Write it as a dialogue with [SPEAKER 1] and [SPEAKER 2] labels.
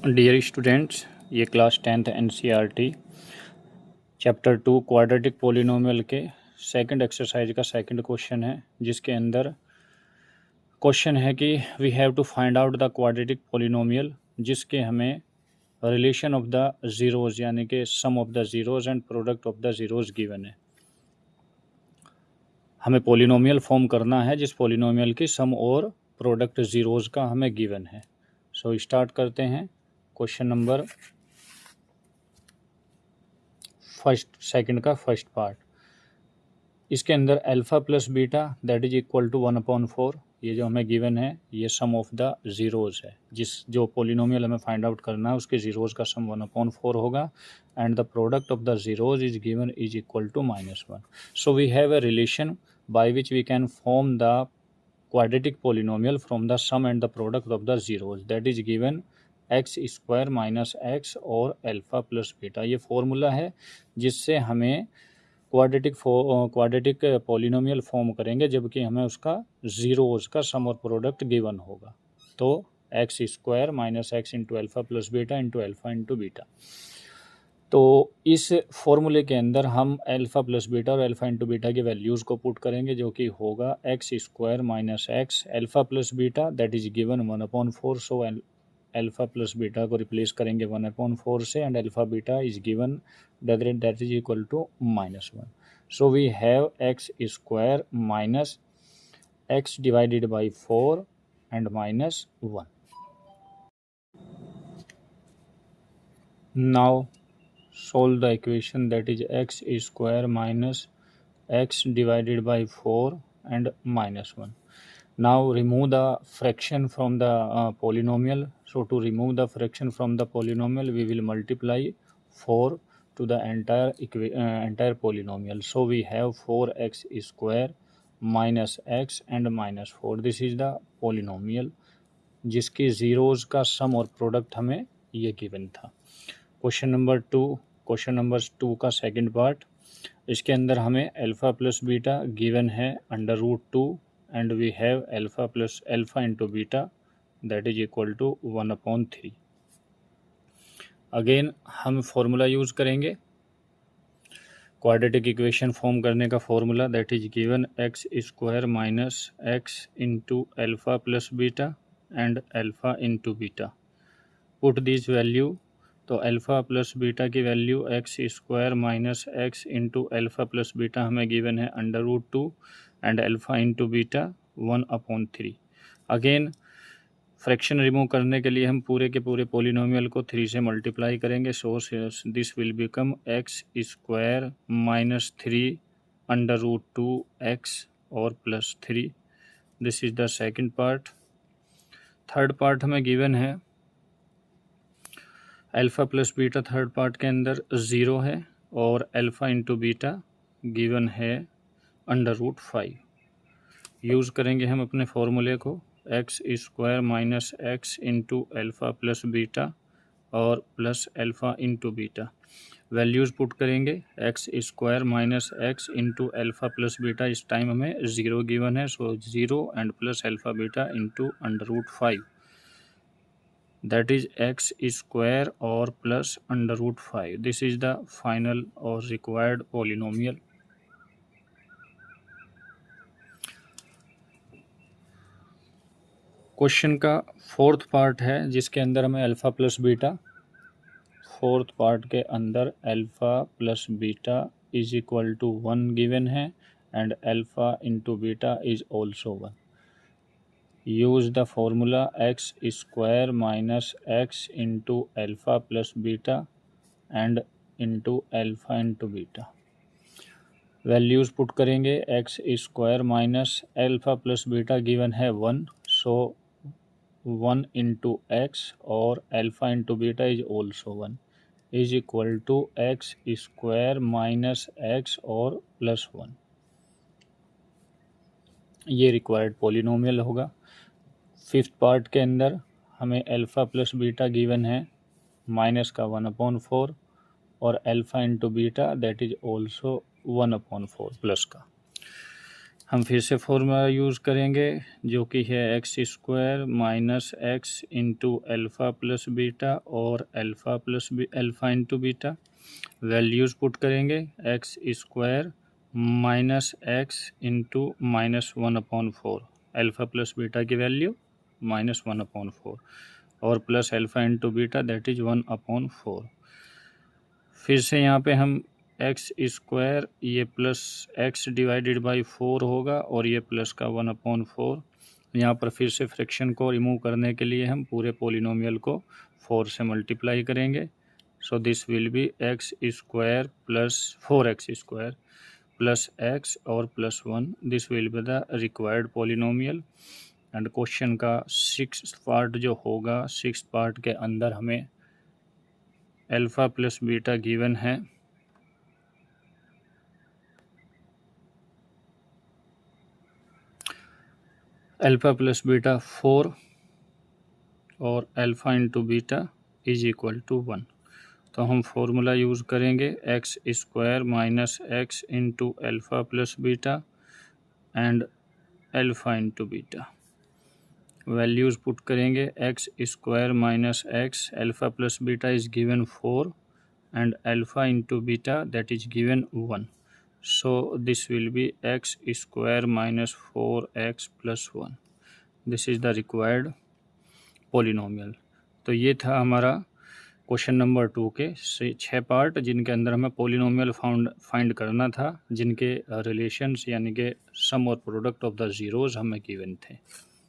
[SPEAKER 1] Dear students, ये class 10th NCERT chapter 2 quadratic polynomial के second exercise का second question है, जिसके अंदर क्वेश्चन है कि we have to find out the quadratic polynomial, जिसके हमें रिलेशन ऑफ द ज़ीरोज़ यानी कि sum of the zeros and product of the zeros given है। हमें पोलिनोमियल फॉर्म करना है जिस पोलिनोमियल की सम और प्रोडक्ट ज़ीरोज़ का हमें गिवन है। सो स्टार्ट करते हैं। क्वेश्चन नंबर सेकंड का फर्स्ट पार्ट। इसके अंदर alpha plus beta that is equal to 1/4, ये जो हमें गिवन है ये सम ऑफ द ज़ीरोज़ है। जो पोलिनोमियल हमें फाइंड आउट करना है उसके ज़ीरोज़ का सम 1/4 होगा and the product of the zeros is given is equal to -1। So we have a relation by which we can form the quadratic polynomial from the sum and the product of the zeros, that is given x square minus x और alpha plus beta. ये formula है जिससे हमें quadratic polynomial form करेंगे जबकि हमें उसका zeros का सम और प्रोडक्ट गिवन होगा। तो x square minus x into alpha plus beta into alpha into beta. तो इस फॉर्मूले के अंदर हम अल्फ़ा प्लस बीटा और अल्फ़ा इंटू बीटा की वैल्यूज़ को पुट करेंगे, जो कि होगा x square minus x alpha plus beta that is given 1/4। So alpha plus beta को रिप्लेस करेंगे 1/4 से and alpha beta is given that is equal to -1। So we have x square minus x divided by 4 and -1। Now solve the equation that is x square minus x divided by 4 and -1. Now remove the fraction from the polynomial. So to remove the fraction from the polynomial we will multiply 4 to the entire polynomial. So we have 4x square minus x and -4. This is the polynomial जिसकी zeros का सम और product हमें ये given था। Question number 2 का second part. इसके अंदर हमें अल्फ़ा प्लस बीटा गिवन है √2 and we have alpha into beta that is equal to 1/3। Again हम फॉर्मूला यूज़ करेंगे क्वाड्रेटिक इक्वेशन फॉर्म करने का formula that is given x square minus x into alpha plus beta and alpha into beta. Put this value, तो alpha plus beta की value x square minus x into alpha plus beta हमें given है √2 and alpha into beta 1/3। Again fraction remove करने के लिए हम पूरे के पूरे पोलिनोमियल को 3 से मल्टीप्लाई करेंगे। So this will become x square minus 3 √2 x और plus 3। This is the second part. Third part हमें गिवन है alpha plus beta third part के अंदर 0 है और अल्फ़ा इंटू बीटा गिवन है √5। यूज़ करेंगे हम अपने फॉर्मूले को x square minus x into alpha plus beta और plus alpha into beta. Values put करेंगे x square minus x into alpha plus beta, इस टाइम हमें 0 गिवन है। So 0 and plus alpha beta into √5 that is x square or plus √5. This is the final or required polynomial. Question का fourth part है जिसके अंदर हमें alpha plus beta, fourth part के अंदर alpha plus beta is equal to 1 given है and alpha into beta is also 1। use the formula x square minus x into alpha plus beta and into alpha into beta। Values put करेंगे x square minus alpha plus beta given है 1, so 1 into x और alpha into beta is also 1 is equal to x square minus x और plus 1। ये required polynomial होगा। Fifth part के अंदर हमें alpha plus beta given है minus का 1/4 और alpha into beta that is also 1/4 plus का। हम फिर से फॉर्मूला यूज़ करेंगे जो कि है x square minus x into alpha plus beta और alpha into beta. Values put करेंगे x square minus x into -1/4, alpha plus beta की वैल्यू -1/4 और plus alpha into beta that is 1/4। फिर से यहाँ पे हम एक्स स्क्वायर ये प्लस एक्स डिवाइडेड बाई 4 होगा और ये प्लस का 1/4। यहाँ पर फिर से फ्रैक्शन को रिमूव करने के लिए हम पूरे पोलिनोमियल को 4 से मल्टीप्लाई करेंगे। So this will be x square plus 4x square plus x और plus 1। This will be the required polynomial. And question का 6th पार्ट जो होगा, 6th पार्ट के अंदर हमें एल्फ़ा प्लस बीटा गिवन है। एल्फ़ा प्लस बीटा 4 और alpha into beta is equal to 1। तो हम फॉर्मूला यूज़ करेंगे x square minus x into alpha plus beta and alpha into beta. Values put करेंगे x square minus x, alpha plus beta is given 4 and alpha into beta that is given 1. So this will be x square minus 4x plus 1. This is the required polynomial. तो ये था हमारा question number 2 के 6 part जिनके अंदर हमें polynomial find करना था, जिनके रिलेशंस यानी कि सम और प्रोडक्ट ऑफ द ज़ीरोज़ हमें गिवन थे।